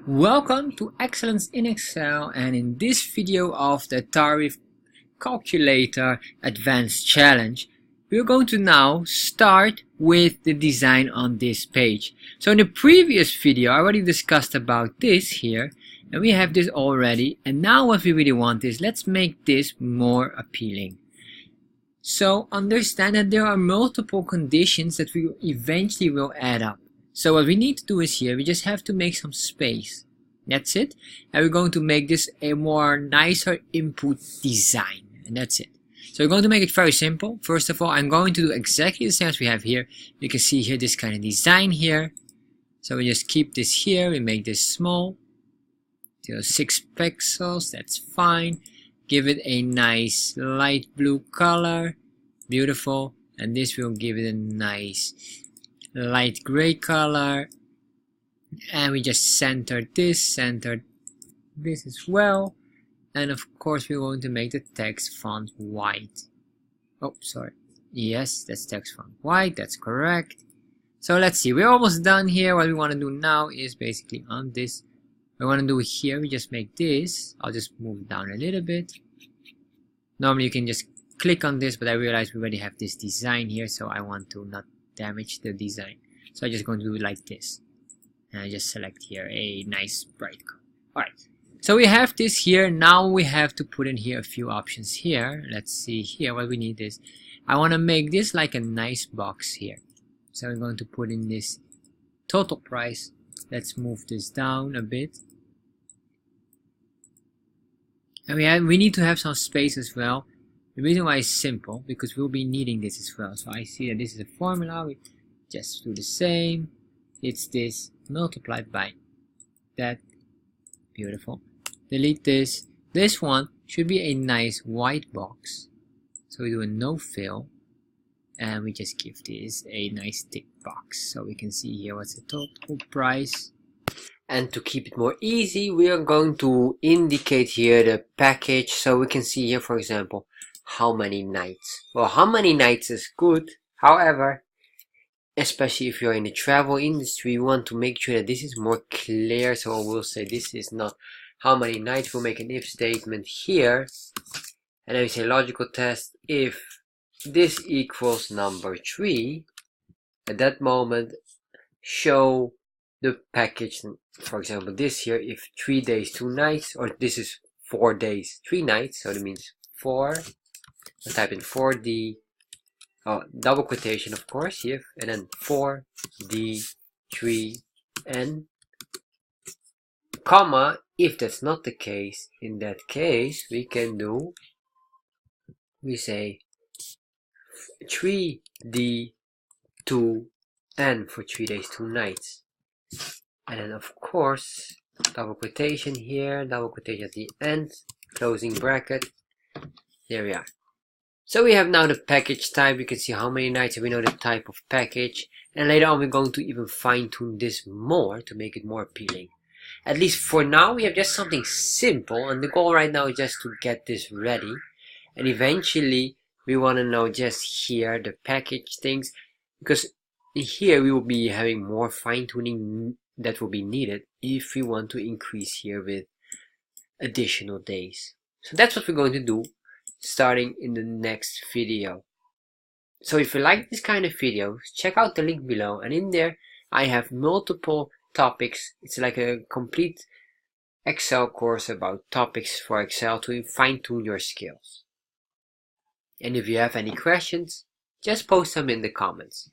Welcome to Excellence in Excel, and in this video of the Tariff Calculator Advanced Challenge, we're going to now start with the design on this page. So in the previous video I already discussed about this here, and we have this already, and now what we really want is let's make this more appealing. So understand that there are multiple conditions that we eventually will add up. So what we need to do is here, we just have to make some space. That's it. And we're going to make this a more nicer input design. And that's it. So we're going to make it very simple. First of all, I'm going to do exactly the same as we have here. You can see here this kind of design here. So we just keep this here. We make this small. 6 pixels. That's fine. Give it a nice light blue color. Beautiful. And this will give it a nice light gray color, and we just center this as well, and of course we're going to make the text font white. Oh, sorry. Yes, that's text font white. That's correct. So let's see, we're almost done here. What we want to do now is basically on this, we want to do here, we just make this. I'll just move it down a little bit. Normally you can just click on this, but I realize we already have this design here, so I want to not damage the design. So I'm just going to do it like this. And I just select here a nice bright color. Alright, so we have this here. Now we have to put in here a few options here. Let's see here what we need is, I want to make this like a nice box here. So we're going to put in this total price. Let's move this down a bit. And we need to have some space as well. The reason why it's simple, because we'll be needing this as well. So I see that this is a formula. We just do the same. It's this multiplied by that. Beautiful. Delete this. This one should be a nice white box. So we do a no fill. And we just give this a nice tick box. So we can see here what's the total price. And to keep it more easy, we are going to indicate here the package. So we can see here, for example, how many nights. Well, how many nights is good. However, especially if you're in the travel industry, you want to make sure that this is more clear. So we'll say this is not how many nights. We'll make an if statement here. And then we say logical test. If this equals number 3, at that moment, show the package. For example, this here, if 3 days, 2 nights, or this is 4 days, 3 nights. So that means 4. I'll type in 4D, double quotation of course, here, and then 4D, 3N, comma. If that's not the case, in that case, we can do, we say 3D, 2N for 3 days, 2 nights. And then of course, double quotation here, double quotation at the end, closing bracket. There we are. So we have now the package type. You can see how many nights, and we know the type of package. And later on we're going to even fine tune this more to make it more appealing. At least for now we have just something simple, and the goal right now is just to get this ready. And eventually we want to know just here the package things, because here we will be having more fine tuning that will be needed if we want to increase here with additional days. So that's what we're going to do starting in the next video. So if you like this kind of videos, check out the link below, and in there I have multiple topics. It's like a complete Excel course about topics for Excel to fine-tune your skills. And if you have any questions, just post them in the comments.